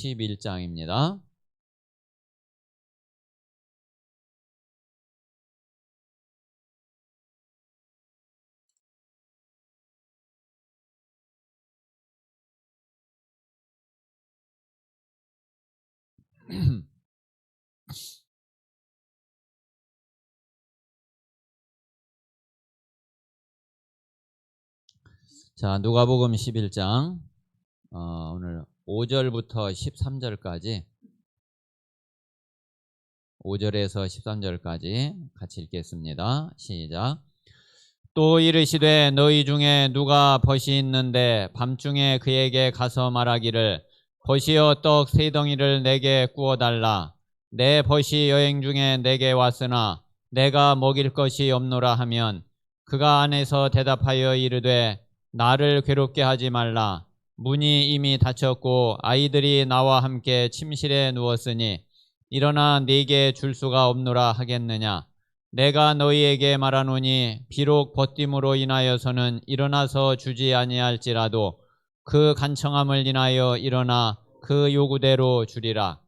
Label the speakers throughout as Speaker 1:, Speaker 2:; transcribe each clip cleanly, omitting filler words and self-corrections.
Speaker 1: 11장입니다. 자, 누가복음 11장 오늘 5절부터 13절까지 5절에서 13절까지 같이 읽겠습니다. 시작. 또 이르시되 너희 중에 누가 벗이 있는데 밤중에 그에게 가서 말하기를 벗이여 떡 세 덩이를 내게 구워달라. 내 벗이 여행 중에 내게 왔으나 내가 먹일 것이 없노라 하면 그가 안에서 대답하여 이르되 나를 괴롭게 하지 말라. 문이 이미 닫혔고 아이들이 나와 함께 침실에 누웠으니 일어나 네게 줄 수가 없노라 하겠느냐. 내가 너희에게 말하노니 비록 벗김으로 인하여서는 일어나서 주지 아니할지라도 그 간청함을 인하여 일어나 그 요구대로 주리라.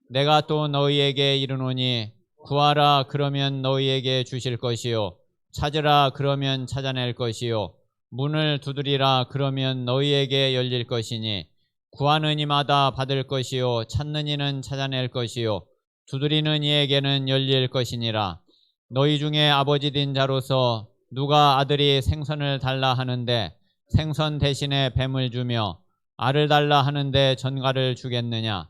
Speaker 1: 내가 또 너희에게 이르노니 구하라 그러면 너희에게 주실 것이요 찾으라 그러면 찾아낼 것이요 문을 두드리라 그러면 너희에게 열릴 것이니 구하는 이마다 받을 것이요 찾는 이는 찾아낼 것이요 두드리는 이에게는 열릴 것이니라. 너희 중에 아버지 된 자로서 누가 아들이 생선을 달라 하는데 생선 대신에 뱀을 주며 알을 달라 하는데 전갈을 주겠느냐.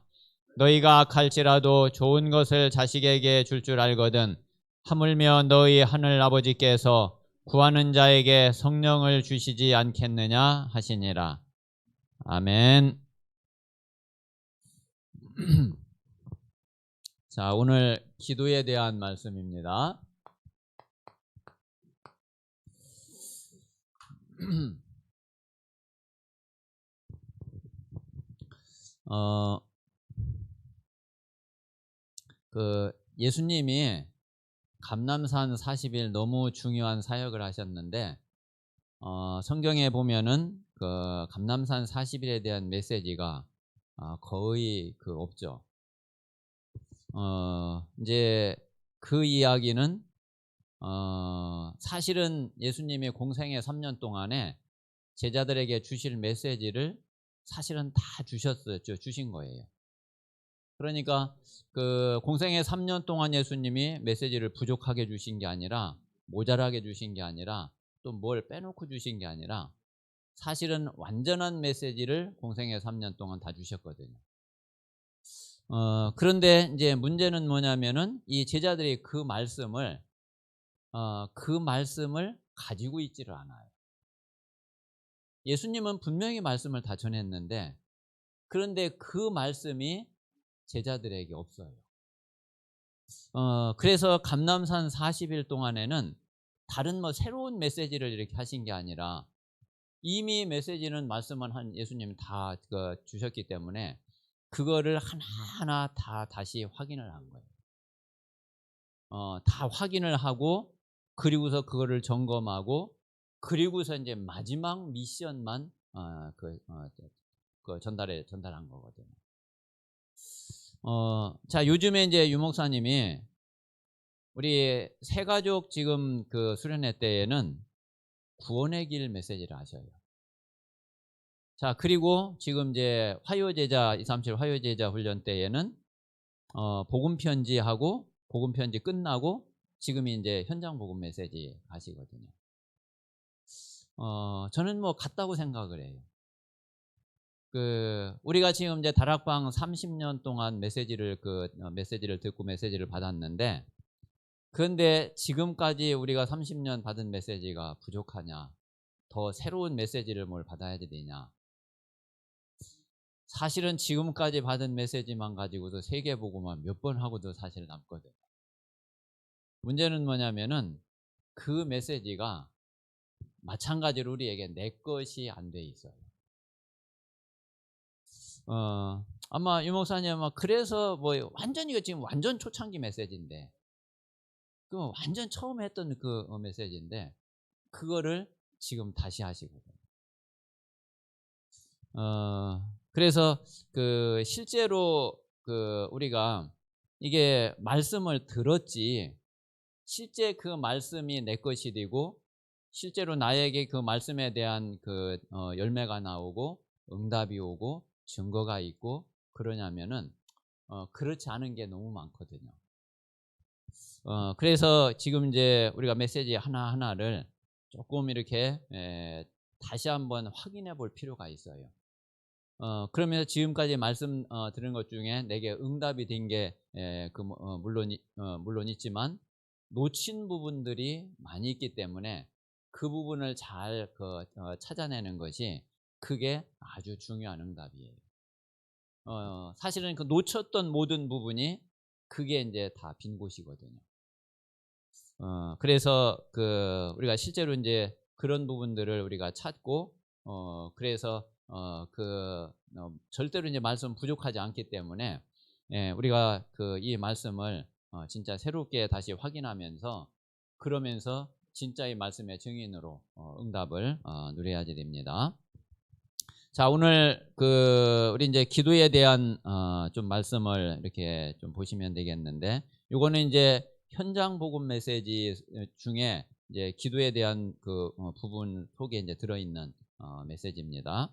Speaker 1: 너희가 악할지라도 좋은 것을 자식에게 줄 줄 알거든 하물며 너희 하늘 아버지께서 구하는 자에게 성령을 주시지 않겠느냐 하시니라. 아멘. 자, 오늘 기도에 대한 말씀입니다. 예수님이 감람산 40일 너무 중요한 사역을 하셨는데 성경에 보면은 그 감람산 40일에 대한 메시지가 거의 없죠. 이제 그 이야기는 사실은 예수님이 공생의 3년 동안에 제자들에게 주실 메시지를 사실은 다 주신 거예요. 그러니까 그 공생의 3년 동안 예수님이 메시지를 부족하게 주신 게 아니라 모자라게 주신 게 아니라 또 뭘 빼놓고 주신 게 아니라 사실은 완전한 메시지를 공생의 3년 동안 다 주셨거든요. 그런데 이제 문제는 뭐냐면은 이 제자들이 그 말씀을 가지고 있지를 않아요. 예수님은 분명히 말씀을 다 전했는데 그런데 그 말씀이 제자들에게 없어요. 그래서 감람산 40일 동안에는 다른 새로운 메시지를 이렇게 하신 게 아니라 이미 메시지는 말씀은 예수님이 다 주셨기 때문에 그거를 하나하나 다 다시 확인을 한 거예요. 다 확인을 하고 그리고서 그거를 점검하고 그리고서 이제 마지막 미션만 전달한 거거든요. 자, 요즘에 이제 유 목사님이 우리 새가족 지금 그 수련회 때에는 구원의 길 메시지를 하셔요. 자, 그리고 지금 이제 화요제자 237 화요제자 훈련 때에는 복음 편지하고 복음 편지 끝나고 지금이 이제 현장 복음 메시지 하시거든요. 저는 같다고 생각을 해요. 우리가 지금 이제 다락방 30년 동안 메시지를 듣고 메시지를 받았는데 그런데 지금까지 우리가 30년 받은 메시지가 부족하냐? 더 새로운 메시지를 뭘 받아야 되냐? 사실은 지금까지 받은 메시지만 가지고도 세계복음만 몇 번 하고도 사실 남거든요. 문제는 뭐냐면은 그 메시지가 마찬가지로 우리에게 내 것이 안 돼 있어요. 아마 유 목사님 그래서 완전히 지금 완전 초창기 메시지인데 그 완전 처음 했던 그 메시지인데 그거를 지금 다시 하시거든요. 그래서 그 실제로 그 우리가 이게 말씀을 들었지 실제 그 말씀이 내 것이 되고 실제로 나에게 그 말씀에 대한 그 열매가 나오고 응답이 오고 증거가 있고 그러냐면은 그렇지 않은 게 너무 많거든요. 그래서 지금 이제 우리가 메시지 하나하나를 조금 이렇게 다시 한번 확인해 볼 필요가 있어요. 그러면서 지금까지 말씀 들은 것 중에 내게 응답이 된 게 물론 있지만 놓친 부분들이 많이 있기 때문에 그 부분을 잘 찾아내는 것이 그게 아주 중요한 응답이에요. 사실은 그 놓쳤던 모든 부분이 그게 이제 다 빈 곳이거든요. 그래서 그 우리가 실제로 이제 그런 부분들을 우리가 찾고 그래서 절대로 이제 말씀 부족하지 않기 때문에 우리가 그 이 말씀을 진짜 새롭게 다시 확인하면서 그러면서 진짜 이 말씀의 증인으로 응답을 누려야지 됩니다. 자, 오늘 우리 이제 기도에 대한 좀 말씀을 이렇게 좀 보시면 되겠는데, 요거는 이제 현장 복음 메시지 중에 이제 기도에 대한 그 부분 속에 이제 들어있는 메시지입니다.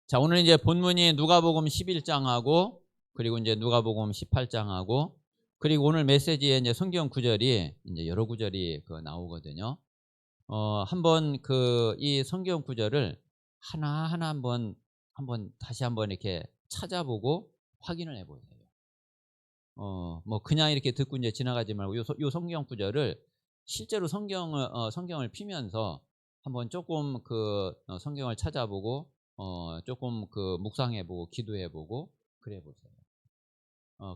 Speaker 1: 자, 오늘 이제 본문이 누가복음 11장하고 그리고 이제 누가복음 18장하고 그리고 오늘 메시지에 이제 성경 구절이 이제 여러 구절이 나오거든요. 한번 이 성경 구절을 하나하나 한번 다시 한번 이렇게 찾아보고 확인을 해보세요. 뭐 그냥 이렇게 듣고 이제 지나가지 말고 요 성경 구절을 실제로 성경을 피면서 한번 조금 성경을 찾아보고 조금 묵상해보고 기도해보고 그래보세요.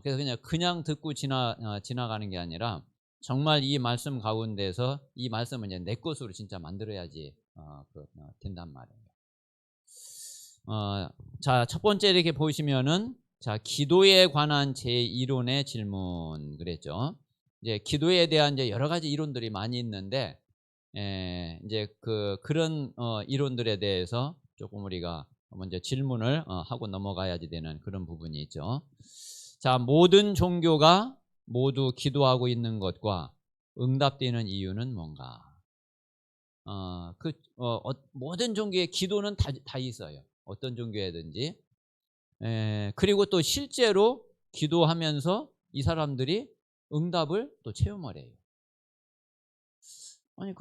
Speaker 1: 그래서 그냥 듣고 지나가는 게 아니라 정말 이 말씀 가운데서 이 말씀은 이제 내 것으로 진짜 만들어야지 된단 말이에요. 자, 첫 번째 이렇게 보시면은 자, 기도에 관한 제1론의 질문 그랬죠. 이제 기도에 대한 이제 여러 가지 이론들이 많이 있는데 이제 그런 이론들에 대해서 조금 우리가 먼저 질문을 하고 넘어가야지 되는 그런 부분이 있죠. 자, 모든 종교가 모두 기도하고 있는 것과 응답되는 이유는 뭔가? 모든 종교의 기도는 다 있어요. 어떤 종교에든지. 그리고 또 실제로 기도하면서 이 사람들이 응답을 또 체험을 해요. 아니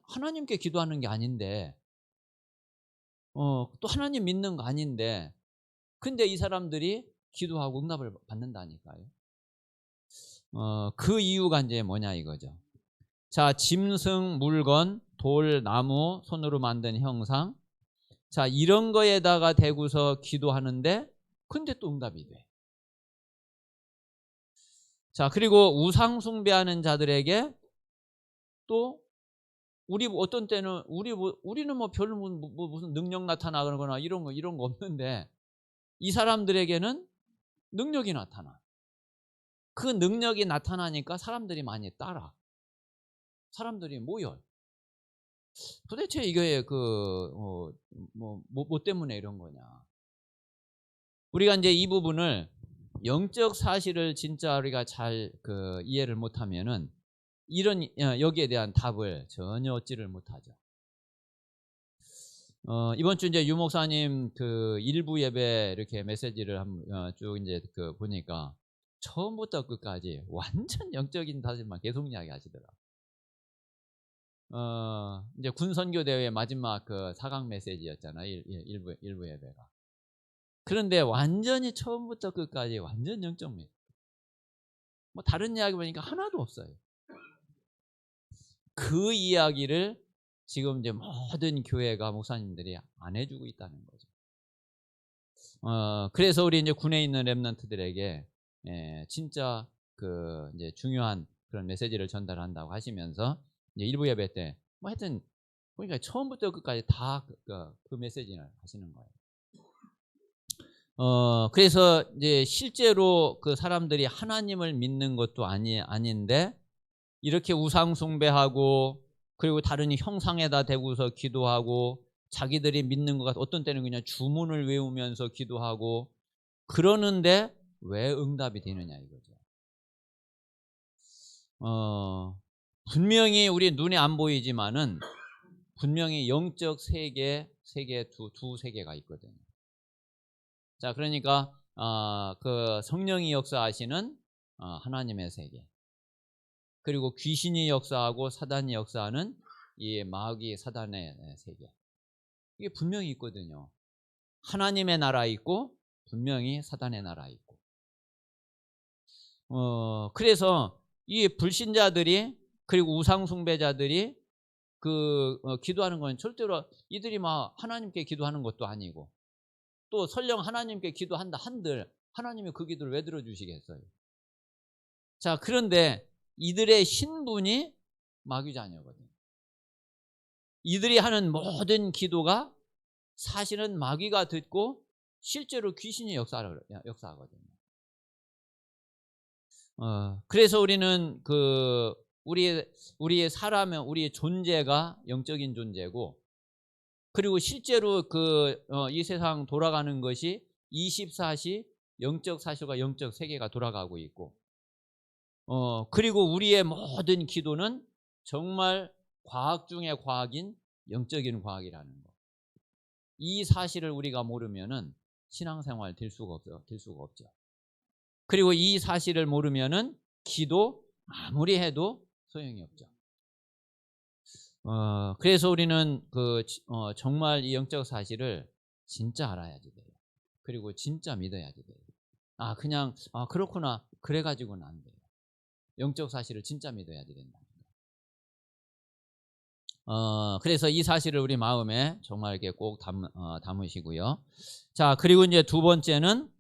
Speaker 1: 하나님께 기도하는 게 아닌데 또 하나님 믿는 거 아닌데 근데 이 사람들이 기도하고 응답을 받는다니까요. 그 이유가 이제 뭐냐 이거죠. 자, 짐승, 물건, 돌, 나무, 손으로 만든 형상. 자, 이런 거에다가 대고서 기도하는데 근데 또 응답이 돼. 자, 그리고 우상 숭배하는 자들에게 또 어떤 때는 우리는 뭐 별 무슨 능력 나타나거나 이런 거 없는데 이 사람들에게는 능력이 나타나. 그 능력이 나타나니까 사람들이 많이 따라. 사람들이 모여. 도대체 이게 뭐 때문에 이런 거냐. 우리가 이제 이 부분을 영적 사실을 진짜 우리가 잘 이해를 못하면은 여기에 대한 답을 전혀 얻지를 못하죠. 이번 주 이제 유 목사님 일부 예배 이렇게 메시지를 쭉 이제 보니까 처음부터 끝까지 완전 영적인 사실만 계속 이야기하시더라. 이제 군 선교 대회 마지막 4강 메시지였잖아요. 일부 예배가. 그런데 완전히 처음부터 끝까지 완전 영적 메시지. 뭐 다른 이야기 보니까 하나도 없어요. 그 이야기를 지금 이제 모든 교회가 목사님들이 안 해주고 있다는 거죠. 그래서 우리 이제 군에 있는 렘넌트들에게 진짜 이제 중요한 그런 메시지를 전달한다고 하시면서 이제 일부 예배 때 뭐 하여튼 보니까 처음부터 끝까지 다 그 메시지를 하시는 거예요. 그래서 이제 실제로 그 사람들이 하나님을 믿는 것도 아닌데 이렇게 우상 숭배하고 그리고 다른 형상에다 대고서 기도하고 자기들이 믿는 것 같아 어떤 때는 그냥 주문을 외우면서 기도하고 그러는데 왜 응답이 되느냐 이거죠. 분명히 우리 눈에 안 보이지만은 분명히 영적 두 세계가 있거든요. 자, 그러니까 그 성령이 역사하시는 하나님의 세계, 그리고 귀신이 역사하고 사단이 역사하는 이 마귀 사단의 세계, 이게 분명히 있거든요. 하나님의 나라 있고 분명히 사단의 나라 있고. 그래서 이 불신자들이 그리고 우상 숭배자들이 기도하는 건 절대로 이들이 막 하나님께 기도하는 것도 아니고, 또 설령 하나님께 기도한다 한들 하나님이 그 기도를 왜 들어주시겠어요? 자, 그런데 이들의 신분이 마귀 자녀거든요. 이들이 하는 모든 기도가 사실은 마귀가 듣고 실제로 귀신이 역사하거든요. 그래서 우리는 우리의 사람의 우리의 존재가 영적인 존재고, 그리고 실제로 이 세상 돌아가는 것이 24시 영적 사실과 영적 세계가 돌아가고 있고, 그리고 우리의 모든 기도는 정말 과학 중의 과학인 영적인 과학이라는 거. 이 사실을 우리가 모르면은 신앙생활 될 수가 없죠. 그리고 이 사실을 모르면은 기도 아무리 해도 소용이 없죠. 그래서 우리는 정말 이 영적 사실을 진짜 알아야지 돼요. 그리고 진짜 믿어야지 돼요. 그냥 그렇구나 그래가지고는 안 돼요. 영적 사실을 진짜 믿어야지 된다. 그래서 이 사실을 우리 마음에 정말 이렇게 꼭 담으시고요. 자, 그리고 이제 두 번째는,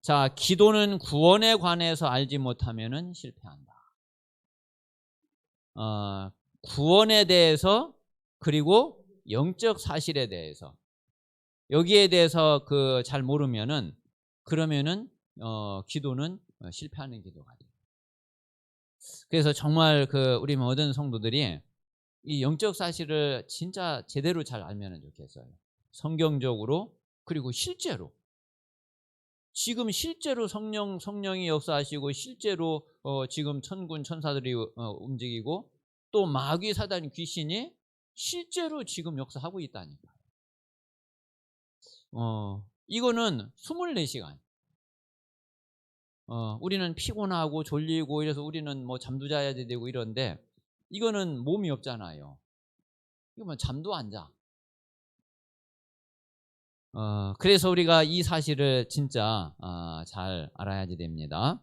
Speaker 1: 자, 기도는 구원에 관해서 알지 못하면은 실패한다. 구원에 대해서 그리고 영적 사실에 대해서 여기에 대해서 잘 모르면은 그러면은 기도는 실패하는 기도가 돼요. 그래서 정말 우리 모든 성도들이 이 영적 사실을 진짜 제대로 잘 알면 좋겠어요. 성경적으로, 그리고 실제로 지금 실제로 성령이 역사하시고 실제로 지금 천군 천사들이 움직이고 또 마귀 사단 귀신이 실제로 지금 역사하고 있다니까요. 이거는 24시간. 우리는 피곤하고 졸리고 이래서 우리는 뭐 잠도 자야 되고 이런데 이거는 몸이 없잖아요. 이거 뭐 잠도 안 자. 그래서 우리가 이 사실을 진짜 잘 알아야지 됩니다.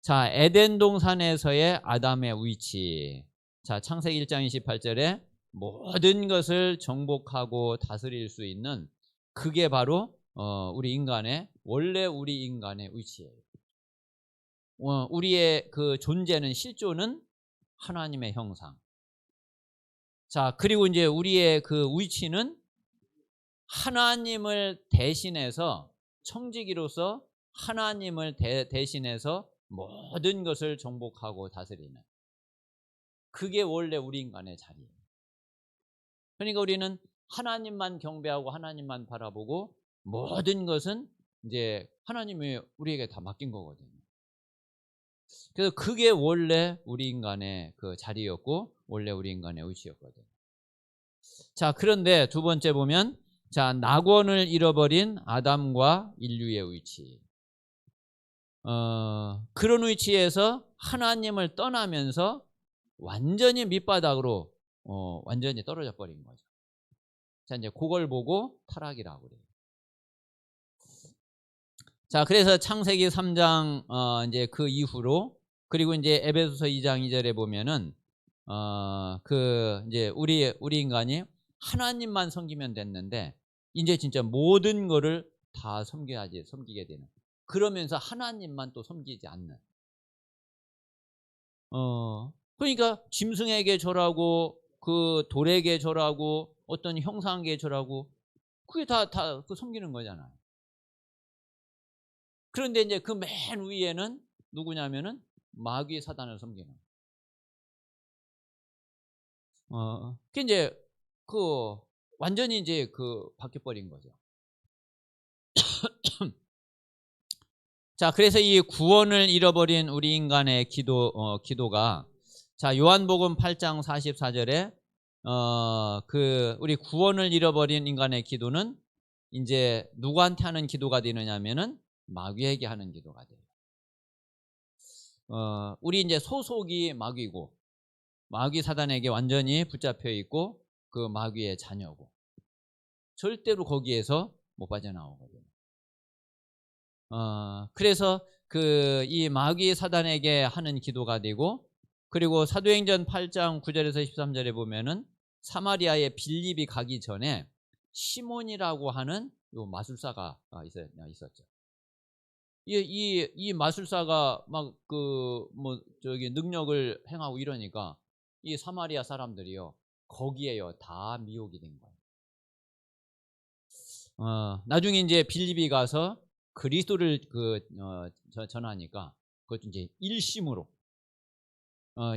Speaker 1: 자, 에덴 동산에서의 아담의 위치. 자, 창세기 1장 28절에 모든 것을 정복하고 다스릴 수 있는 그게 바로 원래 우리 인간의 위치예요. 우리의 존재는 실존은 하나님의 형상. 자, 그리고 이제 우리의 위치는 하나님을 대신해서 청지기로서 하나님을 대신해서 모든 것을 정복하고 다스리는, 그게 원래 우리 인간의 자리예요. 그러니까 우리는 하나님만 경배하고 하나님만 바라보고 모든 것은 이제 하나님이 우리에게 다 맡긴 거거든요. 그래서 그게 원래 우리 인간의 자리였고 원래 우리 인간의 위치였거든요. 자, 그런데 두 번째 보면, 자, 낙원을 잃어버린 아담과 인류의 위치. 그런 위치에서 하나님을 떠나면서 완전히 밑바닥으로 완전히 떨어져 버린 거죠. 자, 이제 그걸 보고 타락이라고 그래요. 자, 그래서 창세기 3장 이제 그 이후로, 그리고 이제 에베소서 2장 2절에 보면은 이제 우리 인간이 하나님만 섬기면 됐는데 이제 진짜 모든 거를 다 섬기게 되는, 그러면서 하나님만 또 섬기지 않는. 그러니까 짐승에게 절하고 돌에게 절하고 어떤 형상에게 절하고 그게 다 섬기는 거잖아요. 그런데 이제 그 맨 위에는 누구냐면은 마귀 사단을 섬기는. 그 이제 그 완전히 이제 그 바뀌어 버린 거죠. 자, 그래서 이 구원을 잃어버린 우리 인간의 기도가 자, 요한복음 8장 44절에 그 우리 구원을 잃어버린 인간의 기도는 이제 누구한테 하는 기도가 되느냐면은 마귀에게 하는 기도가 돼요. 우리 이제 소속이 마귀고 마귀 사단에게 완전히 붙잡혀 있고 그 마귀의 자녀고 절대로 거기에서 못 빠져나오거든요. 그래서 그 이 마귀 사단에게 하는 기도가 되고 그리고 사도행전 8장 9절에서 13절에 보면은 사마리아에 빌립이 가기 전에 시몬이라고 하는 요 마술사가 있었죠. 이 마술사가 막 그 뭐 저기 능력을 행하고 이러니까 이 사마리아 사람들이요 거기에요 다 미혹이 된 거예요. 나중에 이제 빌립이 가서 그리스도를 전하니까 그것도 이제 일심으로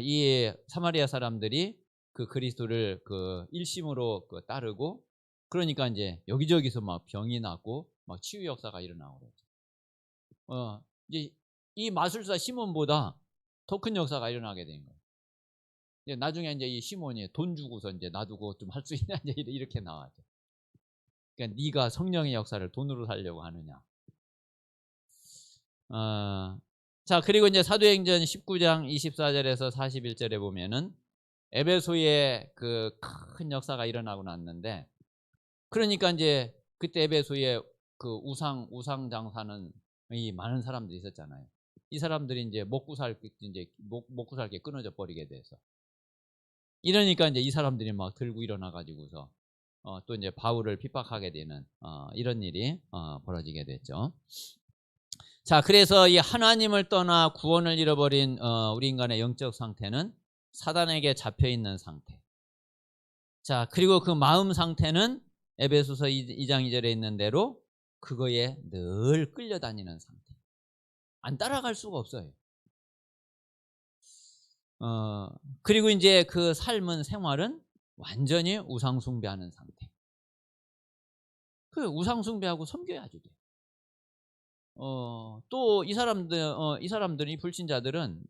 Speaker 1: 이 사마리아 사람들이 그 그리스도를 그 일심으로 따르고 그러니까 이제 여기저기서 막 병이 났고 막 치유 역사가 일어나고 그랬죠. 이제 이 마술사 시몬보다 더 큰 역사가 일어나게 된 거예요. 이제 나중에 이제 이 시몬이 돈 주고서 이제 놔두고 좀 할 수 있냐 이제 이렇게 나왔죠. 그러니까 네가 성령의 역사를 돈으로 살려고 하느냐. 자, 그리고 이제 사도행전 19장 24절에서 41절에 보면은 에베소에 그 큰 역사가 일어나고 났는데 그러니까 이제 그때 에베소에 그 우상 장사는 이 많은 사람들이 있었잖아요. 이 사람들이 이제 먹고 살게 끊어져 버리게 돼서 이러니까 이제 이 사람들이 막 들고 일어나 가지고서 또 이제 바울을 핍박하게 되는 이런 일이 벌어지게 됐죠. 자, 그래서 이 하나님을 떠나 구원을 잃어버린 우리 인간의 영적 상태는 사단에게 잡혀 있는 상태. 자, 그리고 그 마음 상태는 에베소서 2장 2절에 있는 대로 그거에 늘 끌려다니는 상태. 안 따라갈 수가 없어요. 그리고 이제 그 삶은 생활은 완전히 우상 숭배하는 상태. 그 우상 숭배하고 섬겨야지 돼. 또 이 사람들이 불신자들은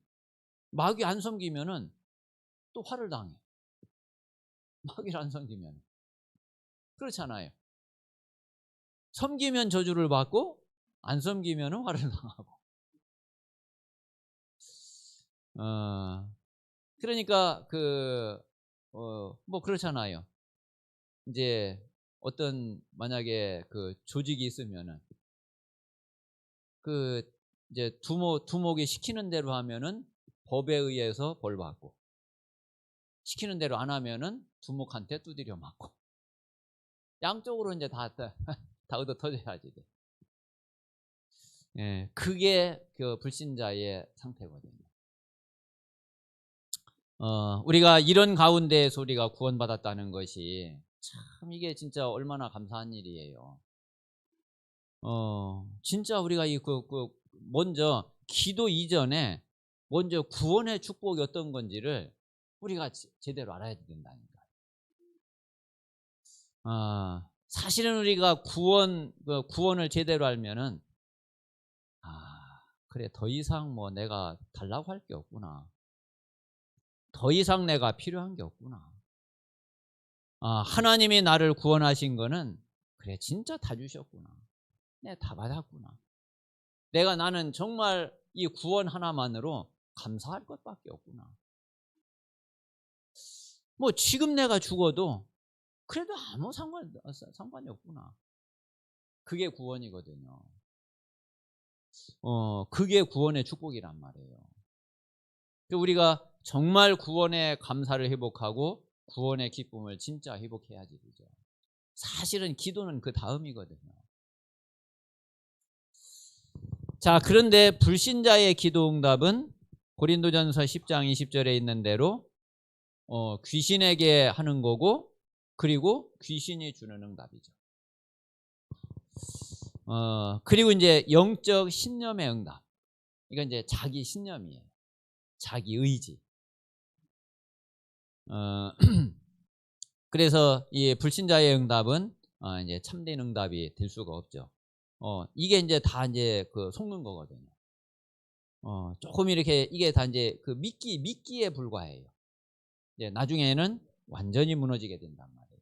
Speaker 1: 마귀 안 섬기면은 또 화를 당해. 마귀를 안 섬기면. 그렇잖아요. 섬기면 저주를 받고 안 섬기면 화를 당하고. 그러니까 뭐 그렇잖아요. 이제 어떤 만약에 그 조직이 있으면은 그 이제 두목이 시키는 대로 하면은 법에 의해서 벌 받고 시키는 대로 안 하면은 두목한테 두드려 맞고 양쪽으로 이제 다 얻어 터져야지 돼. 예, 그게 그 불신자의 상태거든요. 우리가 이런 가운데에서 우리가 구원받았다는 것이 참 이게 진짜 얼마나 감사한 일이에요. 진짜 우리가 먼저 기도 이전에 먼저 구원의 축복이 어떤 건지를 우리가 제대로 알아야 된다니까. 사실은 우리가 구원을 제대로 알면은 그래 더 이상 뭐 내가 달라고 할 게 없구나. 더 이상 내가 필요한 게 없구나. 하나님이 나를 구원하신 거는 그래 진짜 다 주셨구나. 내가 다 받았구나. 나는 정말 이 구원 하나만으로 감사할 것밖에 없구나. 뭐 지금 내가 죽어도 그래도 아무 상관이 없구나. 그게 구원이거든요. 그게 구원의 축복이란 말이에요. 우리가 정말 구원의 감사를 회복하고 구원의 기쁨을 진짜 회복해야지 되죠. 사실은 기도는 그 다음이거든요. 자, 그런데 불신자의 기도 응답은 고린도전서 10장 20절에 있는 대로 귀신에게 하는 거고 그리고 귀신이 주는 응답이죠. 그리고 이제 영적 신념의 응답. 이건 이제 자기 신념이에요. 자기 의지. 어, 그래서 이 불신자의 응답은 이제 참된 응답이 될 수가 없죠. 이게 이제 다 이제 그 속는 거거든요. 조금 이렇게 이게 다 이제 그 미끼에 불과해요. 이제 나중에는 완전히 무너지게 된단 말이에요.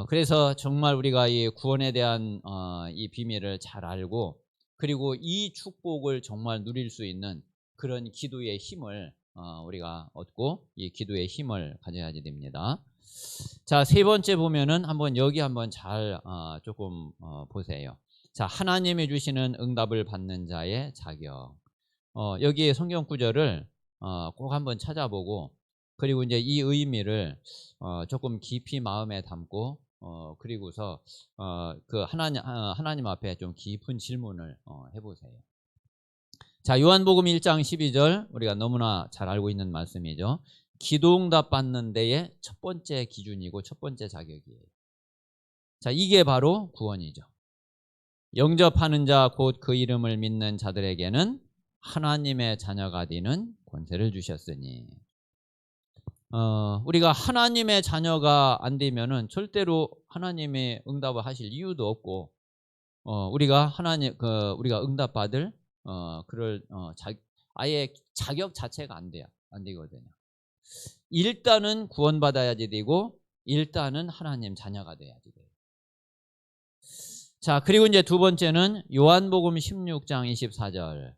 Speaker 1: 그래서 정말 우리가 이 구원에 대한 이 비밀을 잘 알고, 그리고 이 축복을 정말 누릴 수 있는 그런 기도의 힘을 우리가 얻고, 이 기도의 힘을 가져야 됩니다. 자, 세 번째 보면은 여기 한번 잘 조금 보세요. 자, 하나님이 주시는 응답을 받는 자의 자격. 여기에 성경 구절을 꼭 한번 찾아보고, 그리고 이제 이 의미를 조금 깊이 마음에 담고, 그리고서 그 하나님 앞에 좀 깊은 질문을 해보세요. 자, 요한복음 1장 12절, 우리가 너무나 잘 알고 있는 말씀이죠. 기도응답 받는 데의 첫 번째 기준이고 첫 번째 자격이에요. 자, 이게 바로 구원이죠. 영접하는 자 곧 그 이름을 믿는 자들에게는 하나님의 자녀가 되는 권세를 주셨으니. 우리가 하나님의 자녀가 안 되면은 절대로 하나님의 응답을 하실 이유도 없고, 우리가 우리가 응답받을 그럴 아예 자격 자체가 안 되거든요. 일단은 구원받아야지 되고, 일단은 하나님 자녀가 돼야지 돼요. 자, 그리고 이제 두 번째는 요한복음 16장 24절.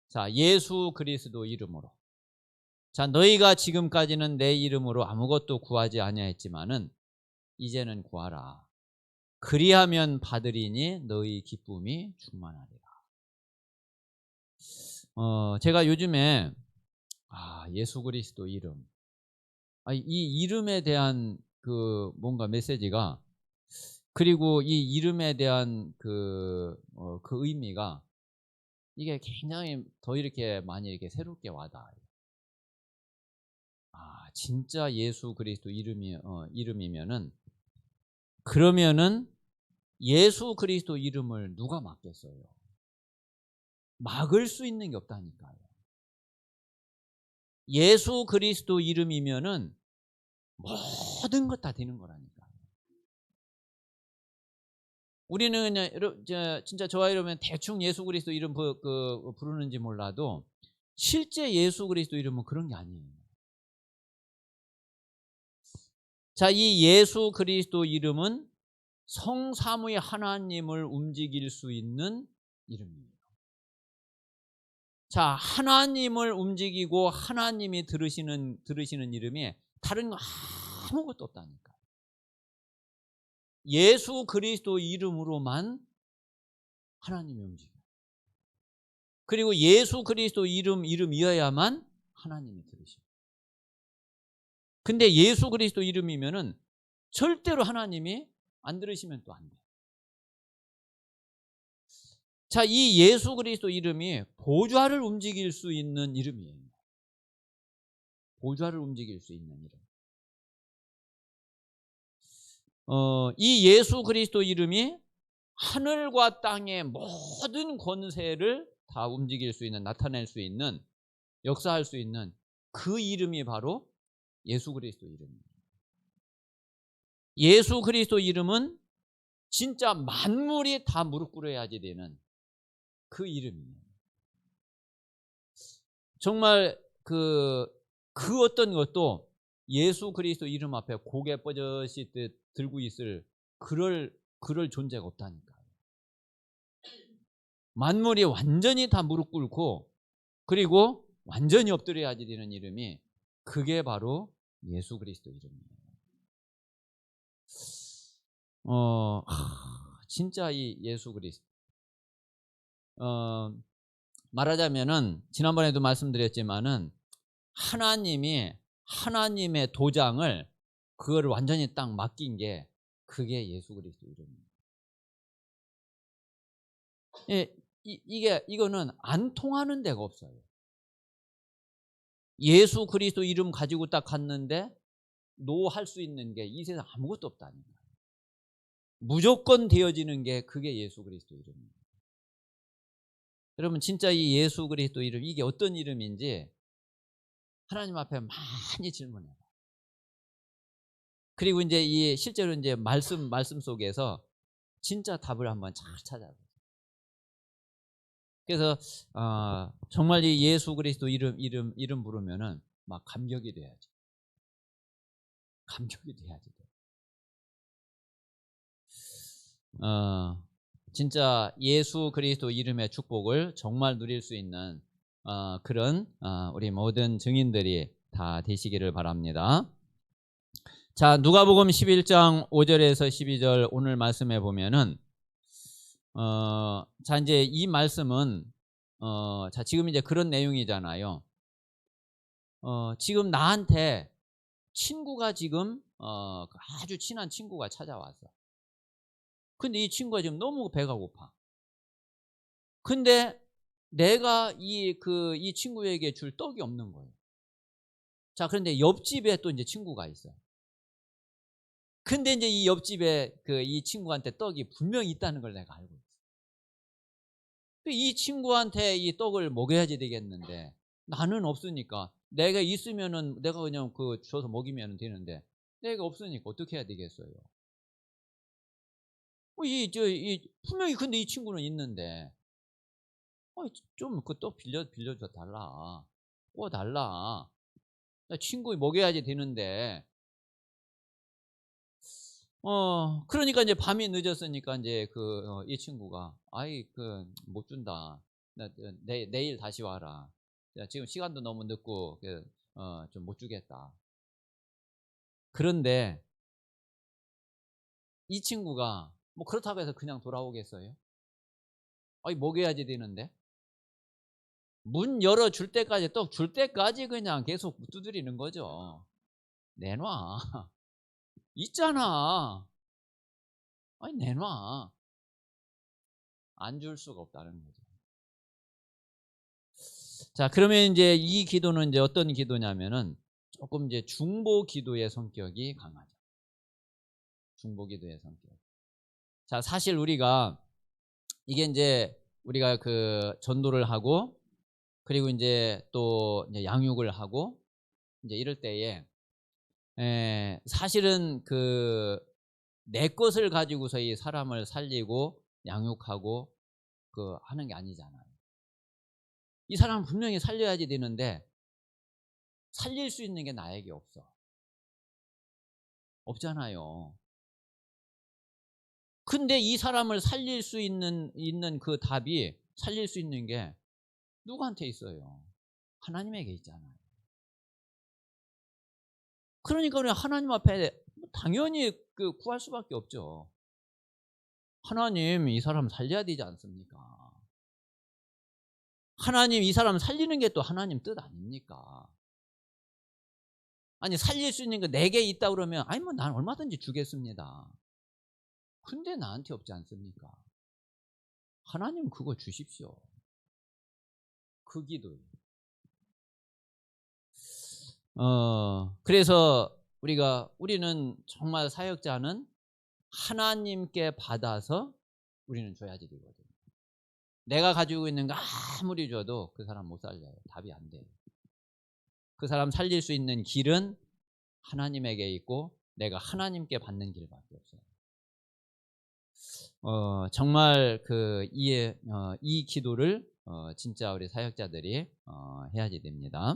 Speaker 1: 자, 예수 그리스도 이름으로. 자, 너희가 지금까지는 내 이름으로 아무것도 구하지 아니하였지만은 이제는 구하라. 그리하면 받으리니 너희 기쁨이 충만하리라. 제가 요즘에 예수 그리스도 이름, 이 이름에 대한 그 뭔가 메시지가, 그리고 이 이름에 대한 그 의미가, 이게 굉장히 더 이렇게 많이 이렇게 새롭게 와닿아요. 진짜 예수 그리스도 이름이면은, 그러면은 예수 그리스도 이름을 누가 막겠어요? 막을 수 있는 게 없다니까요. 예수 그리스도 이름이면은 모든 것 다 되는 거라니까. 우리는 그냥 진짜 저와 여러분 대충 예수 그리스도 이름 부르는지 몰라도, 실제 예수 그리스도 이름은 그런 게 아니에요. 자, 이 예수 그리스도 이름은 성삼위 하나님을 움직일 수 있는 이름이에요. 자, 하나님을 움직이고 하나님이 들으시는 이름이 다른 거 아무것도 없다니까. 예수 그리스도 이름으로만 하나님이 움직여요. 그리고 예수 그리스도 이름이어야만 하나님이 들으셔요. 근데 예수 그리스도 이름이면은 절대로 하나님이 안 들으시면 또 안 돼요. 자, 이 예수 그리스도 이름이 보좌를 움직일 수 있는 이름이에요. 보좌를 움직일 수 있는 이름. 이 예수 그리스도 이름이 하늘과 땅의 모든 권세를 다 움직일 수 있는, 나타낼 수 있는, 역사할 수 있는 그 이름이 바로 예수 그리스도 이름입니다. 예수 그리스도 이름은 진짜 만물이 다 무릎 꿇어야지 되는 그 이름이에요. 정말 그 어떤 것도 예수 그리스도 이름 앞에 고개 뻗으실 때 들고 있을 그럴 존재가 없다니까요. 만물이 완전히 다 무릎 꿇고, 그리고 완전히 엎드려야지 되는 이름이, 그게 바로 예수 그리스도 이름이에요. 진짜 이 예수 그리스도. 말하자면은 지난번에도 말씀드렸지만은, 하나님의 도장을 그걸 완전히 딱 맡긴 게, 그게 예수 그리스도 이름입니다. 이거는 안 통하는 데가 없어요. 예수 그리스도 이름 가지고 딱 갔는데 노할 수 있는 게 이 세상 아무것도 없다니까. 무조건 되어지는 게 그게 예수 그리스도 이름입니다. 여러분, 진짜 이 예수 그리스도 이름, 이게 어떤 이름인지 하나님 앞에 많이 질문해요. 그리고 이제 이 실제로 이제 말씀 속에서 진짜 답을 한번 잘 찾아봐요. 그래서 정말 이 예수 그리스도 이름 부르면은 막 감격이 돼야지. 감격이 돼야지. 진짜 예수 그리스도 이름의 축복을 정말 누릴 수 있는 그런 우리 모든 증인들이 다 되시기를 바랍니다. 자, 누가복음 11장 5절에서 12절 오늘 말씀해 보면은 자, 이제 이 말씀은 자, 지금 이제 그런 내용이잖아요. 지금 나한테 친구가 지금 아주 친한 친구가 찾아왔어. 근데 이 친구가 지금 너무 배가 고파. 근데 내가 이 친구에게 줄 떡이 없는 거예요. 자, 그런데 옆집에 또 이제 친구가 있어요. 근데 이제 이 옆집에 이 친구한테 떡이 분명히 있다는 걸 내가 알고 있어. 이 친구한테 이 떡을 먹여야지 되겠는데 나는 없으니까 내가 있으면은 내가 그냥 줘서 먹이면 되는데 내가 없으니까 어떻게 해야 되겠어요? 분명히 근데 이 친구는 있는데 좀 그 떡 빌려줘 달라. 달라. 나 친구 먹여야지 되는데 그러니까 이제 밤이 늦었으니까 이제 이 친구가 못 준다. 내일 다시 와라. 지금 시간도 너무 늦고 좀 못 주겠다. 그런데 이 친구가 뭐 그렇다고 해서 그냥 돌아오겠어요? 먹여야지 되는데 문 열어 줄 때까지 떡 줄 때까지 그냥 계속 두드리는 거죠. 내놔. 있잖아. 내놔. 안 줄 수가 없다는 거죠. 자, 그러면 이제 이 기도는 이제 어떤 기도냐면은 조금 이제 중보 기도의 성격이 강하죠. 중보 기도의 성격. 자, 사실 우리가 이게 이제 우리가 전도를 하고 그리고 이제 또 이제 양육을 하고 이제 이럴 때에 사실은 내 것을 가지고서 이 사람을 살리고 양육하고 하는 게 아니잖아요. 이 사람은 분명히 살려야지 되는데 살릴 수 있는 게 나에게 없잖아요. 근데 이 사람을 살릴 수 있는 그 답이 살릴 수 있는 게 누구한테 있어요? 하나님에게 있잖아요. 그러니까 우리 하나님 앞에 당연히 구할 수밖에 없죠. 하나님, 이 사람 살려야 되지 않습니까? 하나님, 이 사람 살리는 게 또 하나님 뜻 아닙니까? 아니, 살릴 수 있는 거 내게 있다 그러면 뭐 난 얼마든지 주겠습니다. 근데 나한테 없지 않습니까? 하나님 그거 주십시오. 그 기도. 그래서 우리는 정말 사역자는 하나님께 받아서 우리는 줘야지 되거든요. 내가 가지고 있는 거 아무리 줘도 그 사람 못 살려요. 답이 안 돼요. 그 사람 살릴 수 있는 길은 하나님에게 있고 내가 하나님께 받는 길밖에 없어요. 정말 이 기도를 진짜 우리 사역자들이 해야지 됩니다.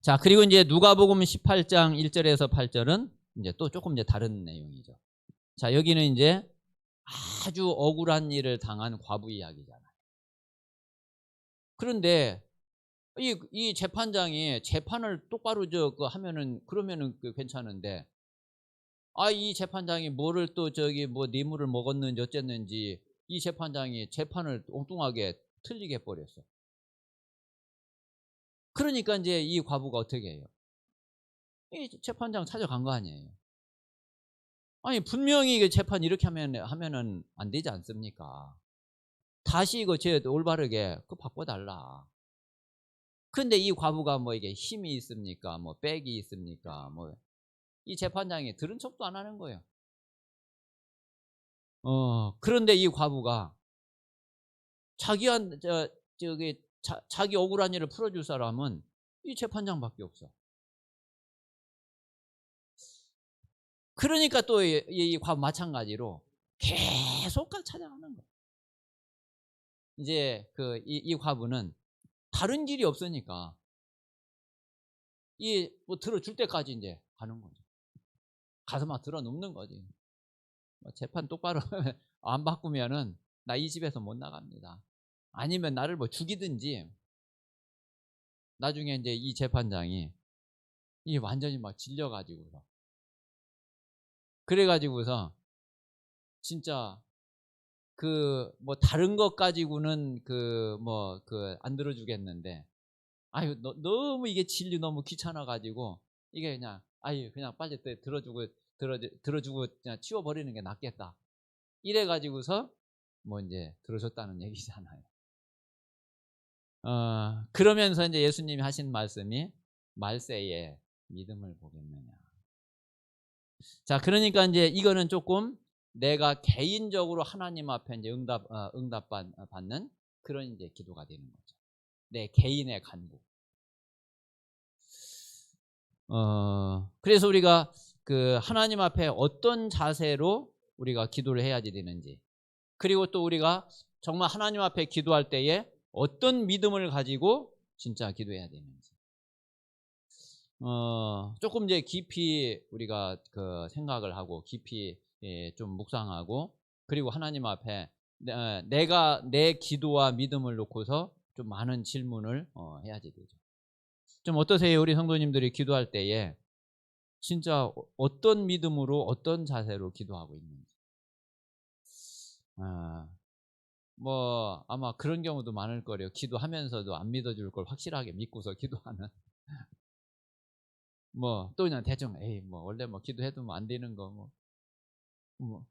Speaker 1: 자, 그리고 이제 누가복음 18장 1절에서 8절은 이제 또 조금 이제 다른 내용이죠. 자, 여기는 이제 아주 억울한 일을 당한 과부 이야기잖아요. 그런데 이 재판장이 재판을 똑바로 하면은 그러면은 괜찮은데 이 재판장이 뭐를 또 뭐 뇌물을 먹었는지 어쨌는지 이 재판장이 재판을 엉뚱하게 틀리게 해버렸어. 그러니까 이제 이 과부가 어떻게 해요? 이 재판장 찾아간 거 아니에요. 분명히 재판 이렇게 하면은 안 되지 않습니까? 다시 이거 올바르게 바꿔달라. 근데 이 과부가 뭐 이게 힘이 있습니까? 뭐 백이 있습니까? 뭐 이 재판장이 들은 척도 안 하는 거예요. 그런데 이 과부가 자기 억울한 일을 풀어줄 사람은 이 재판장밖에 없어. 그러니까 또 이 과부 마찬가지로 계속 찾아가는 거야. 이제 이 과부는 다른 길이 없으니까 이 뭐 들어줄 때까지 이제 가는 거죠. 가서 막 들어눕는 거지. 재판 똑바로 안 바꾸면은 나 이 집에서 못 나갑니다. 아니면 나를 뭐 죽이든지. 나중에 이제 이 재판장이 이 완전히 막 질려가지고서 그래가지고서 진짜 뭐 다른 것 가지고는 안 들어주겠는데 아유 너무 이게 진리 너무 귀찮아가지고 이게 그냥 아유 그냥 빨리 들어주고 그냥 치워버리는 게 낫겠다. 이래가지고서 뭐 이제 들어줬다는 얘기잖아요. 그러면서 이제 예수님이 하신 말씀이 말세에 믿음을 보겠느냐. 자, 그러니까 이제 이거는 조금 내가 개인적으로 하나님 앞에 이제 응답 받는 그런 이제 기도가 되는 거죠. 내 개인의 간구. 그래서 우리가 하나님 앞에 어떤 자세로 우리가 기도를 해야지 되는지, 그리고 또 우리가 정말 하나님 앞에 기도할 때에 어떤 믿음을 가지고 진짜 기도해야 되는지, 조금 이제 깊이 우리가 생각을 하고 깊이 좀 묵상하고, 그리고 하나님 앞에 내가 내 기도와 믿음을 놓고서 좀 많은 질문을 해야지 되죠. 좀 어떠세요? 우리 성도님들이 기도할 때에 진짜 어떤 믿음으로 어떤 자세로 기도하고 있는지. 뭐 아마 그런 경우도 많을 거예요. 기도하면서도 안 믿어줄 걸 확실하게 믿고서 기도하는. 뭐 또 그냥 대충 에이 뭐 원래 뭐 기도해도 뭐 안 되는 거 뭐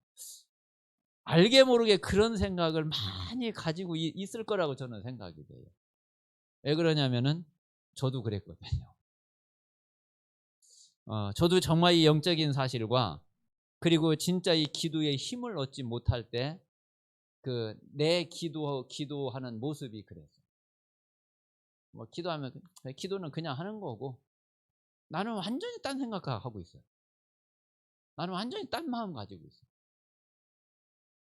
Speaker 1: 알게 모르게 그런 생각을 많이 가지고 있을 거라고 저는 생각이 돼요. 왜 그러냐면은 저도 그랬거든요. 저도 정말 이 영적인 사실과 그리고 진짜 이 기도의 힘을 얻지 못할 때 내 기도하는 모습이 그랬어요. 뭐 기도하면 기도는 그냥 하는 거고 나는 완전히 딴 생각하고 있어요. 나는 완전히 딴 마음 가지고 있어요.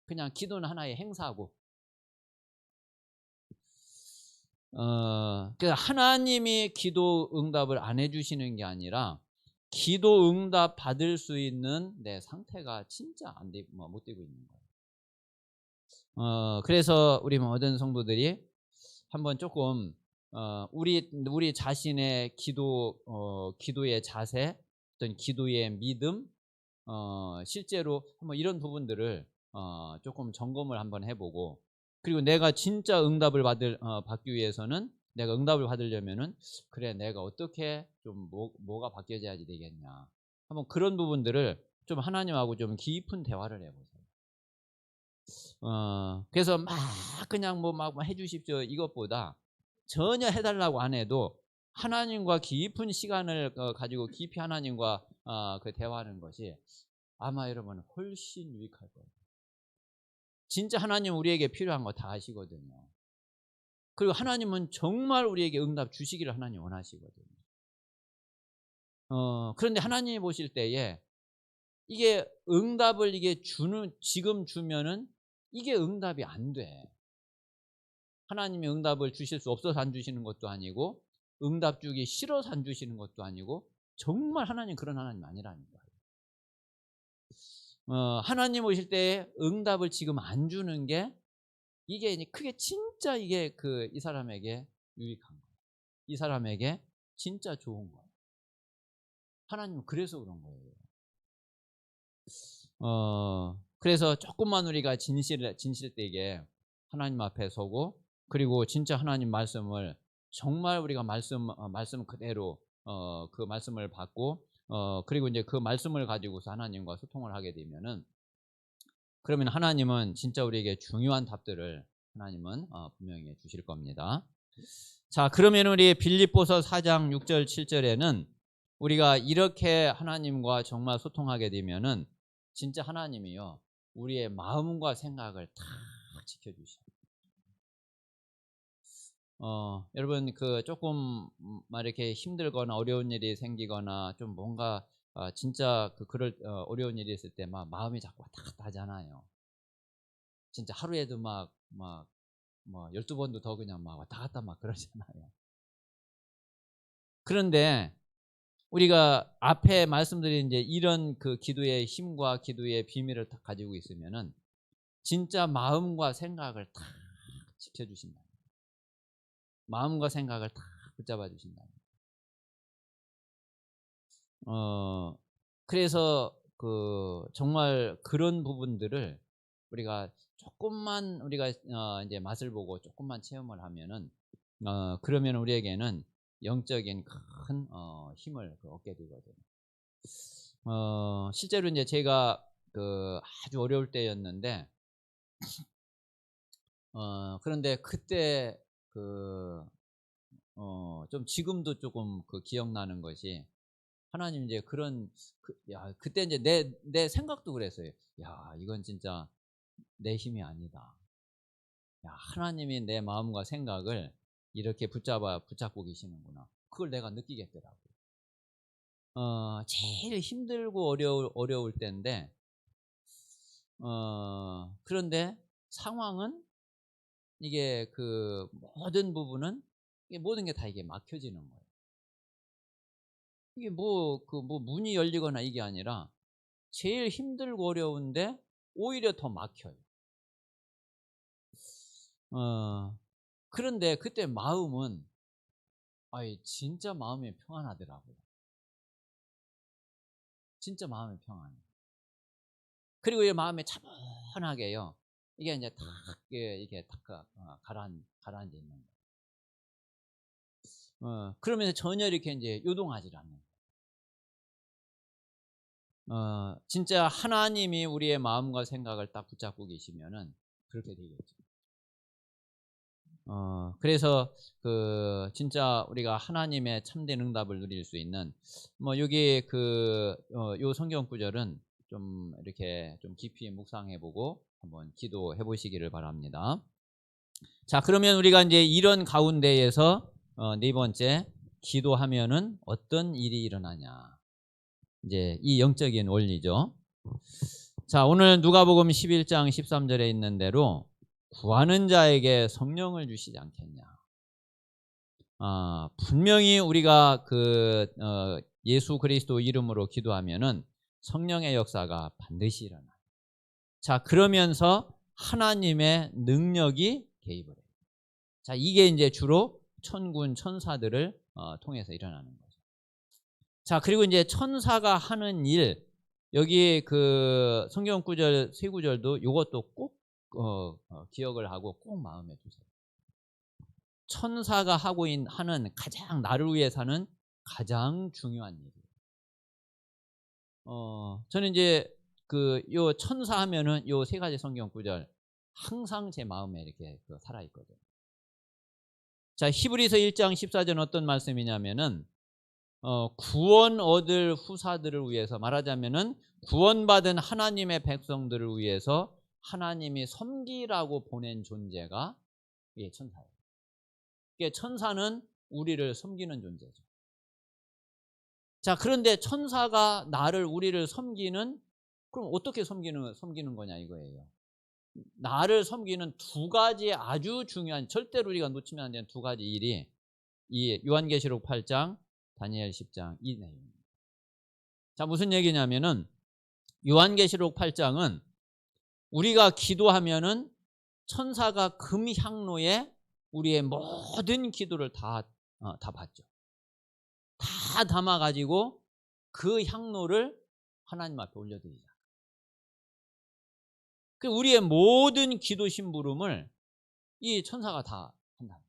Speaker 1: 그냥 기도는 하나의 행사고. 하나님이 기도 응답을 안 해주시는 게 아니라 기도 응답 받을 수 있는 내 상태가 진짜 못 되고 있는 거예요. 그래서 우리 모든 성도들이 한번 조금 우리 자신의 기도의 자세, 어떤 기도의 믿음, 실제로 한번 이런 부분들을 조금 점검을 한번 해보고, 그리고 내가 진짜 응답을 받기 위해서는, 내가 응답을 받으려면은 그래 내가 어떻게 좀 뭐가 바뀌어져야지 되겠냐, 한번 그런 부분들을 좀 하나님하고 좀 깊은 대화를 해보세요. 그래서 막 그냥 막 해주십시오 이것보다 전혀 해달라고 안 해도 하나님과 깊은 시간을 가지고 깊이 하나님과 대화하는 것이 아마 여러분 훨씬 유익할 거예요. 진짜 하나님 우리에게 필요한 거 다 아시거든요. 그리고 하나님은 정말 우리에게 응답 주시기를 하나님 원하시거든요. 그런데 하나님이 보실 때에 이게 응답을 지금 주면은 이게 응답이 안 돼. 하나님이 응답을 주실 수 없어서 안 주시는 것도 아니고 응답 주기 싫어서 안 주시는 것도 아니고 정말 하나님 그런 하나님 아니라니까요. 하나님 오실 때 응답을 지금 안 주는 게 이게 크게 진짜 이게 이 사람에게 유익한 거예요. 이 사람에게 진짜 좋은 거예요. 하나님은 그래서 그런 거예요. 그래서 조금만 우리가 진실되게 하나님 앞에 서고, 그리고 진짜 하나님 말씀을 정말 우리가 말씀 그대로 그 말씀을 받고, 그리고 이제 그 말씀을 가지고서 하나님과 소통을 하게 되면은, 그러면 하나님은 진짜 우리에게 중요한 답들을 하나님은 분명히 주실 겁니다. 자, 그러면 우리 빌립보서 4장 6절 7절에는 우리가 이렇게 하나님과 정말 소통하게 되면은 진짜 하나님이요 우리의 마음과 생각을 다 지켜주셔요. 여러분 그 조금 막 이렇게 힘들거나 어려운 일이 생기거나 좀 뭔가 진짜 그럴 어려운 일이 있을 때 막 마음이 자꾸 왔다 갔다 하잖아요. 진짜 하루에도 막 뭐 12번도 더 그냥 막 왔다 갔다 막 그러잖아요. 그런데 우리가 앞에 말씀드린 이제 이런 그 기도의 힘과 기도의 비밀을 다 가지고 있으면은 진짜 마음과 생각을 다 지켜주신다. 마음과 생각을 다 붙잡아 주신다. 그래서 그 정말 그런 부분들을 우리가 조금만 우리가 이제 맛을 보고 조금만 체험을 하면은 그러면 우리에게는 영적인 큰 힘을 얻게 되거든요. 실제로 이제 제가 그 아주 어려울 때였는데 그런데 그때 그 좀 지금도 조금 그 기억나는 것이 하나님 이제 그런 그때 이제 내 생각도 그랬어요. 야, 이건 진짜 내 힘이 아니다. 야, 하나님이 내 마음과 생각을 이렇게 붙잡고 계시는구나. 그걸 내가 느끼겠더라고요. 제일 힘들고 어려울 때인데 그런데 상황은 이게 그 모든 부분은 이게 모든 게 다 이게 막혀지는 거예요. 이게 뭐 문이 열리거나 이게 아니라 제일 힘들고 어려운데 오히려 더 막혀요. 그런데 그때 마음은 진짜 마음이 평안하더라고요. 진짜 마음이 평안해. 그리고 이 마음이 차분하게요. 이게 이제 탁 이게 탁 가라앉아 있는 거예요. 그러면서 전혀 이렇게 이제 요동하지 않는 거예요. 진짜 하나님이 우리의 마음과 생각을 딱 붙잡고 계시면은 그렇게 되겠죠. 그래서 그 진짜 우리가 하나님의 참된 응답을 누릴 수 있는 뭐 여기 요 성경 구절은 좀 이렇게 좀 깊이 묵상해보고 한번 기도해 보시기를 바랍니다. 자, 그러면 우리가 이제 이런 가운데에서 네 번째 기도하면은 어떤 일이 일어나냐. 이제 이 영적인 원리죠. 자, 오늘 누가복음 11장 13절에 있는 대로 구하는 자에게 성령을 주시지 않겠냐. 분명히 우리가 예수 그리스도 이름으로 기도하면은 성령의 역사가 반드시 일어나요. 자, 그러면서 하나님의 능력이 개입을 해요. 자, 이게 이제 주로 천군 천사들을 통해서 일어나는 거죠. 자, 그리고 이제 천사가 하는 일, 여기 그 성경 구절 세 구절도 이것도 꼭 기억을 하고 꼭 마음에 두세요. 천사가 하는 가장 나를 위해 사는 가장 중요한 일이에요. 저는 이제 요 천사 하면은 요 세 가지 성경 구절 항상 제 마음에 이렇게 살아 있거든요. 자, 히브리서 1장 14절 어떤 말씀이냐면은 구원 얻을 후사들을 위해서 말하자면은 구원받은 하나님의 백성들을 위해서 하나님이 섬기라고 보낸 존재가 천사예요. 천사는 우리를 섬기는 존재죠. 자, 그런데 천사가 우리를 섬기는, 그럼 어떻게 섬기는 거냐 이거예요. 나를 섬기는 두 가지 아주 중요한, 절대로 우리가 놓치면 안 되는 두 가지 일이 이 요한계시록 8장, 다니엘 10장 이 내용입니다. 자, 무슨 얘기냐면은 요한계시록 8장은 우리가 기도하면은 천사가 금향로에 우리의 모든 기도를 다 받죠. 다 담아가지고 그 향로를 하나님 앞에 올려드리자. 우리의 모든 기도 심부름을 이 천사가 다 한다.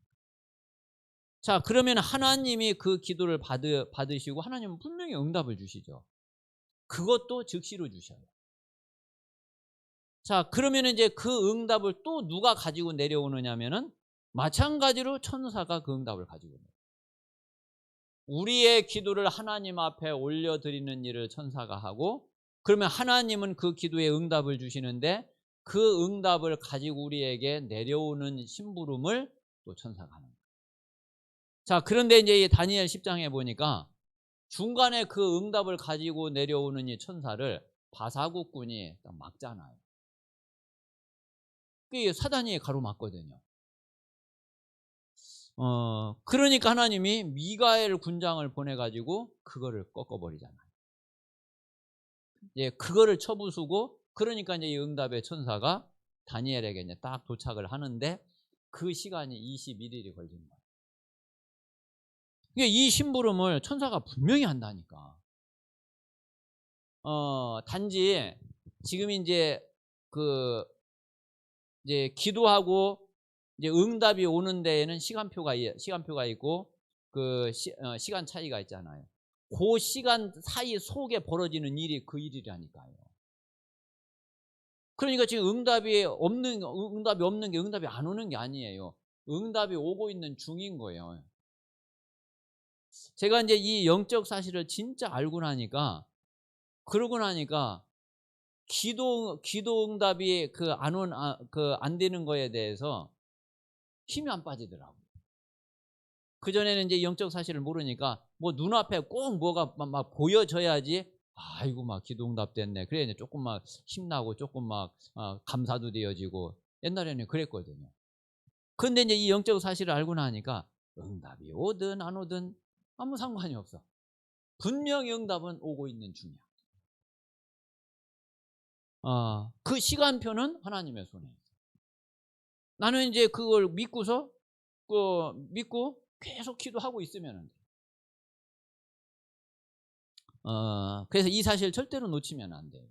Speaker 1: 자, 그러면 하나님이 그 기도를 받으시고 하나님은 분명히 응답을 주시죠. 그것도 즉시로 주셔요. 자, 그러면 이제 그 응답을 또 누가 가지고 내려오느냐면은 마찬가지로 천사가 그 응답을 가지고 내려요. 우리의 기도를 하나님 앞에 올려드리는 일을 천사가 하고, 그러면 하나님은 그 기도에 응답을 주시는데 그 응답을 가지고 우리에게 내려오는 심부름을 또 천사가 하는 거예요. 자, 그런데 이제 이 다니엘 10장에 보니까 중간에 그 응답을 가지고 내려오는 이 천사를 바사국군이 딱 막잖아요. 그게 사단이 가로막거든요. 그러니까 하나님이 미가엘 군장을 보내가지고 그거를 꺾어버리잖아요. 예, 그거를 쳐부수고, 그러니까 이제 이 응답의 천사가 다니엘에게 이제 딱 도착을 하는데 그 시간이 21일이 걸린 거예요. 이 심부름을 천사가 분명히 한다니까. 단지 지금 이제 이제 기도하고 이제 응답이 오는 데에는 시간표가 있고 시간 차이가 있잖아요. 그 시간 사이 속에 벌어지는 일이 그 일이라니까요. 그러니까 지금 응답이 없는 게 응답이 안 오는 게 아니에요. 응답이 오고 있는 중인 거예요. 제가 이제 이 영적 사실을 진짜 알고 나니까, 그러고 나니까 기도 응답이 안 되는 거에 대해서 힘이 안 빠지더라고요. 그전에는 이제 영적 사실을 모르니까 뭐 눈앞에 꼭 뭐가 막 보여져야지, 아이고 막 기도 응답 됐네. 그래 이제 조금 막 힘나고 조금 막 감사도 되어지고, 옛날에는 그랬거든요. 근데 이제 이 영적 사실을 알고 나니까 응답이 오든 안 오든 아무 상관이 없어. 분명히 응답은 오고 있는 중이야. 그 시간표는 하나님의 손에 있어. 나는 이제 그걸 믿고 계속 기도하고 있으면 돼. 그래서 이 사실 절대로 놓치면 안 돼요.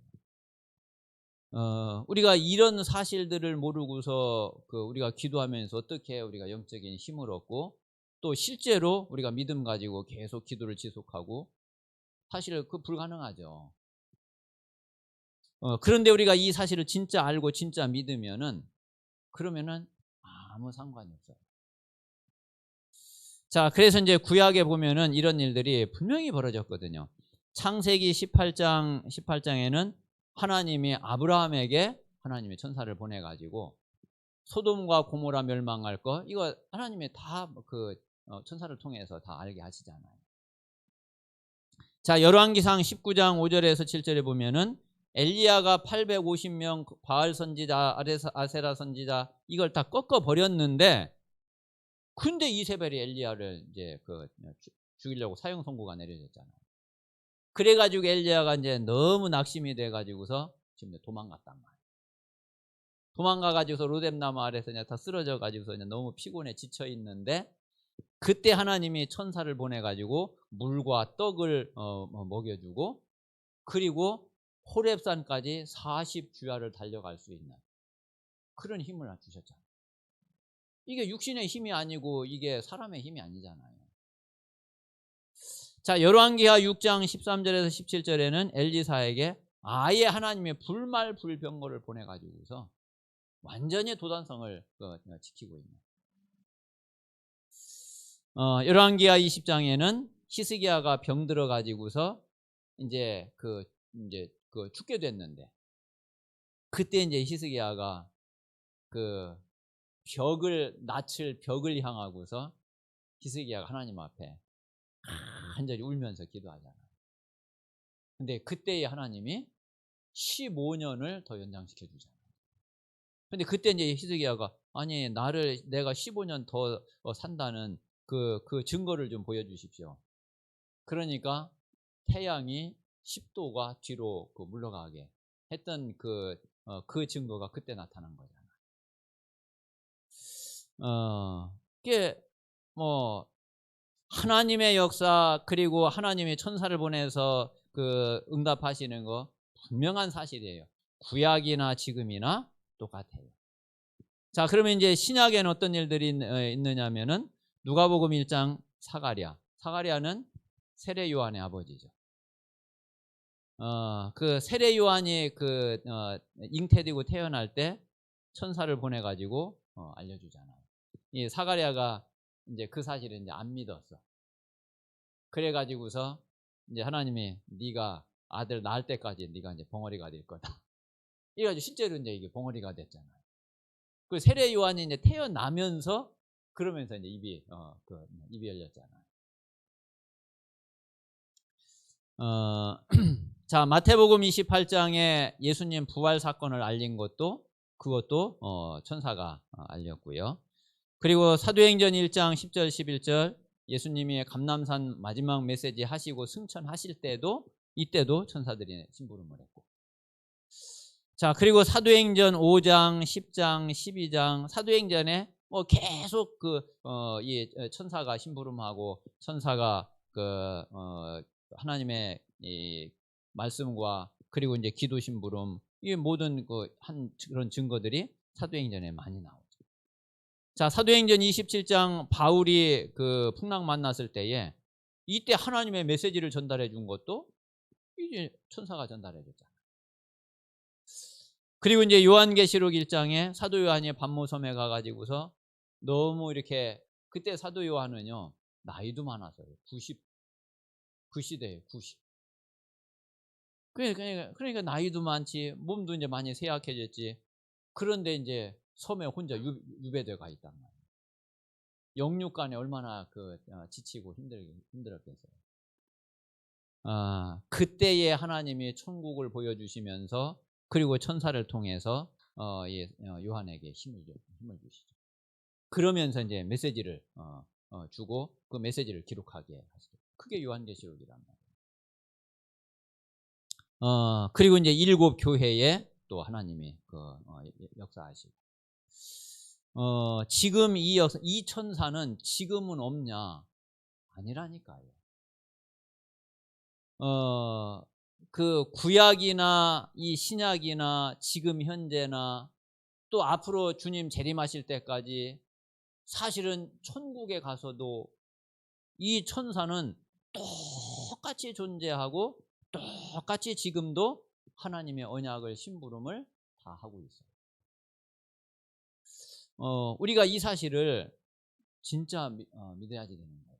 Speaker 1: 우리가 이런 사실들을 모르고서 우리가 기도하면서 어떻게 우리가 영적인 힘을 얻고, 또 실제로 우리가 믿음 가지고 계속 기도를 지속하고, 사실 불가능하죠. 그런데 우리가 이 사실을 진짜 알고 진짜 믿으면은, 그러면은 아무 상관이 없어요. 자, 그래서 이제 구약에 보면은 이런 일들이 분명히 벌어졌거든요. 창세기 18장에는 하나님이 아브라함에게 하나님의 천사를 보내가지고 소돔과 고모라 멸망할 거, 이거 하나님이 다 천사를 통해서 다 알게 하시잖아요. 자, 열왕기상 19장 5절에서 7절에 보면은 엘리야가 850명 바알 선지자, 아세라 선지자 이걸 다 꺾어 버렸는데, 근데 이세벨이 엘리야를 이제 죽이려고 사형 선고가 내려졌잖아요. 그래가지고 엘리야가 이제 너무 낙심이 돼가지고서 지금 도망갔단 말이에요. 도망가가지고서 로뎀나무 아래서 그냥 다 쓰러져가지고서 그냥 너무 피곤해 지쳐 있는데, 그때 하나님이 천사를 보내가지고 물과 떡을 먹여주고, 그리고 호렙산까지 40주야를 달려갈 수 있는 그런 힘을 주셨잖아요. 이게 육신의 힘이 아니고 이게 사람의 힘이 아니잖아요. 자, 열왕기하 6장 13절에서 17절에는 엘리사에게 아예 하나님의 불말불병거를 보내가지고서 완전히 도단성을 지키고 있는. 열왕기하 20장에는 히스기야가 병들어 가지고서 이제 죽게 됐는데, 그때 이제 히스기야가 낯을 벽을 향하고서 히스기야가 하나님 앞에 간절히 울면서 기도하잖아요. 근데 그때의 하나님이 15년을 더 연장시켜 주잖아요. 근데 그때 이제 히스기야가 아니 내가 15년 더 산다는 그 증거를 좀 보여주십시오. 그러니까 태양이 10도가 뒤로 물러가게 했던 그 증거가 그때 나타난 거잖아요. 이게 뭐 하나님의 역사, 그리고 하나님의 천사를 보내서 응답하시는 거 분명한 사실이에요. 구약이나 지금이나 똑같아요. 자, 그러면 이제 신약에는 어떤 일들이 있느냐면은 누가복음 1장 사가랴는 세례 요한의 아버지죠. 세례 요한이 잉태되고 태어날 때 천사를 보내가지고 알려주잖아요. 이 사가랴가 이제 그 사실을 이제 안 믿었어. 그래가지고서 이제 하나님이 네가 아들 낳을 때까지 네가 이제 벙어리가 될 거다. 이래가지고 실제로 이제 이게 벙어리가 됐잖아요. 그 세례 요한이 이제 태어나면서 그러면서 이제 입이 열렸잖아요. 자, 마태복음 28장에 예수님 부활 사건을 알린 것도 그것도 천사가 알렸고요. 그리고 사도행전 1장 10절 11절 예수님이 감람산 마지막 메시지 하시고 승천하실 때도 이때도 천사들이 심부름을 했고. 자, 그리고 사도행전 5장, 10장, 12장 사도행전에 계속 이 천사가 심부름하고 천사가 하나님의 이 말씀과 그리고 이제 기도 심부름 이 모든 그런 증거들이 사도행전에 많이 나오죠. 자, 사도행전 27장 바울이 그 풍랑 만났을 때에 이때 하나님의 메시지를 전달해 준 것도 이제 천사가 전달해 줬잖아요. 그리고 이제 요한계시록 1장에 사도 요한이 반모섬에 가가지고서 너무 이렇게 그때 사도 요한은요 나이도 많아서요. 90 시대에 90. 그러니까 나이도 많지 몸도 이제 많이 쇠약해졌지. 그런데 이제 섬에 혼자 유배돼 가 있단 말이에요. 영육간에 얼마나 지치고 힘들었겠어요. 그때에 하나님이 천국을 보여주시면서 그리고 천사를 통해서 요한에게 힘을 주시죠. 그러면서 이제 메시지를 주고 그 메시지를 기록하게 하시죠. 그게 요한계시록이란 말이에요. 그리고 이제 7 교회에 또 하나님이 역사하시고. 지금 이 천사는 지금은 없냐? 아니라니까요. 그 구약이나 이 신약이나 지금 현재나 또 앞으로 주님 재림하실 때까지 사실은 천국에 가서도 이 천사는 똑같이 존재하고 똑같이 지금도 하나님의 언약을 심부름을 다 하고 있어요. 우리가 이 사실을 진짜 믿어야지 되는 거예요.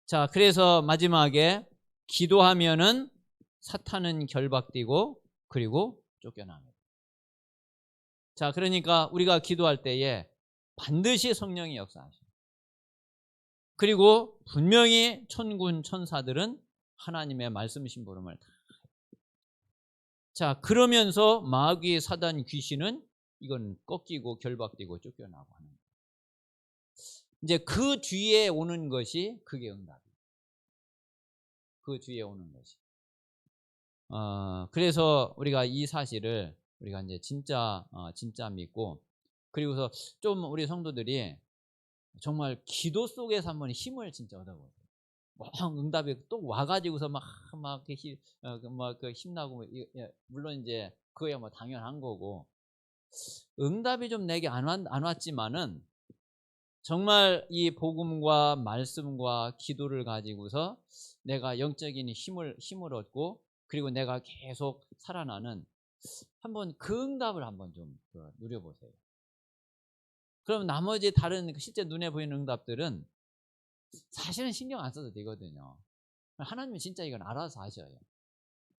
Speaker 1: 자, 그래서 마지막에 기도하면은 사탄은 결박되고 그리고 쫓겨납니다. 자, 그러니까 우리가 기도할 때에 반드시 성령이 역사하셔요. 그리고 분명히 천군 천사들은 하나님의 말씀 심부름을 다 해요. 자, 그러면서 마귀 사단 귀신은 이건 꺾이고 결박되고 쫓겨나고 하는 거예요. 이제 그 뒤에 오는 것이 그게 응답이에요. 그 뒤에 오는 것이. 그래서 우리가 이 사실을 우리가 이제 진짜 믿고 그리고서 좀 우리 성도들이 정말 기도 속에서 한번 힘을 진짜 얻어보세요. 응답이 또 와가지고서 막 힘나고 물론 이제 그거야 뭐 당연한 거고 응답이 좀 내게 안 왔지만은 정말 이 복음과 말씀과 기도를 가지고서 내가 영적인 힘을 얻고 그리고 내가 계속 살아나는 한번 그 응답을 한번 좀 누려보세요. 그럼 나머지 다른 실제 눈에 보이는 응답들은 사실은 신경 안 써도 되거든요. 하나님은 진짜 이건 알아서 하셔요.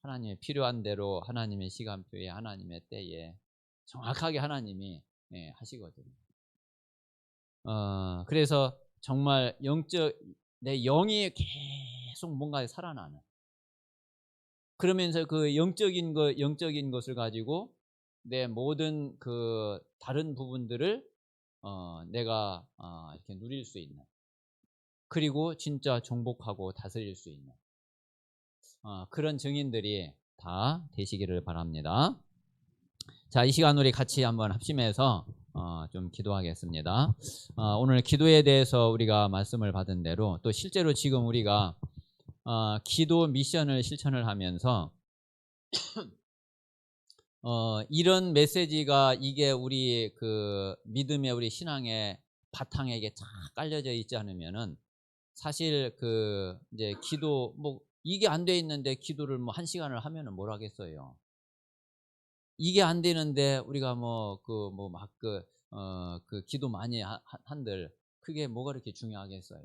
Speaker 1: 하나님의 필요한 대로 하나님의 시간표에 하나님의 때에 정확하게 하나님이 하시거든요. 그래서 정말 내 영이 계속 뭔가에 살아나는 그러면서 그 영적인 것을 가지고 내 모든 그 다른 부분들을 내가 이렇게 누릴 수 있는 그리고 진짜 정복하고 다스릴 수 있는 그런 증인들이 다 되시기를 바랍니다. 자, 이 시간 우리 같이 한번 합심해서 좀 기도하겠습니다. 오늘 기도에 대해서 우리가 말씀을 받은 대로 또 실제로 지금 우리가 기도 미션을 실천을 하면서 이런 메시지가 이게 우리 그 믿음의 우리 신앙의 바탕에 이게 쫙 깔려져 있지 않으면은 사실 이제 기도 이게 안 돼 있는데 기도를 1시간을 하면은 뭘 하겠어요. 이게 안 되는데 우리가 기도 많이 한들 그게 뭐가 그렇게 중요하겠어요.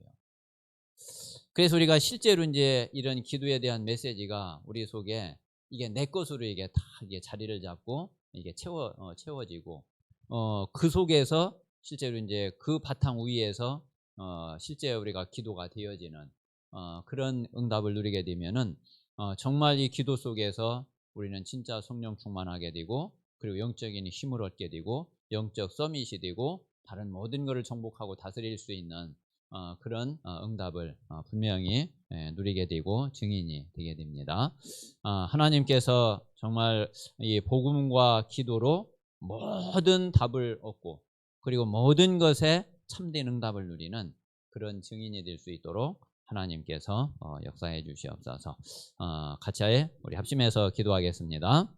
Speaker 1: 그래서 우리가 실제로 이제 이런 기도에 대한 메시지가 우리 속에 이게 내 것으로 이게 다 이게 자리를 잡고 이게 채워지고 그 속에서 실제로 이제 그 바탕 위에서 실제 우리가 기도가 되어지는 그런 응답을 누리게 되면은 정말 이 기도 속에서 우리는 진짜 성령 충만하게 되고, 그리고 영적인 힘을 얻게 되고, 영적 서밋이 되고, 다른 모든 것을 정복하고 다스릴 수 있는 그런 응답을 분명히 누리게 되고 증인이 되게 됩니다. 하나님께서 정말 이 복음과 기도로 모든 답을 얻고, 그리고 모든 것에 참된 응답을 누리는 그런 증인이 될 수 있도록 하나님께서 역사해 주시옵소서. 같이 우리 합심해서 기도하겠습니다.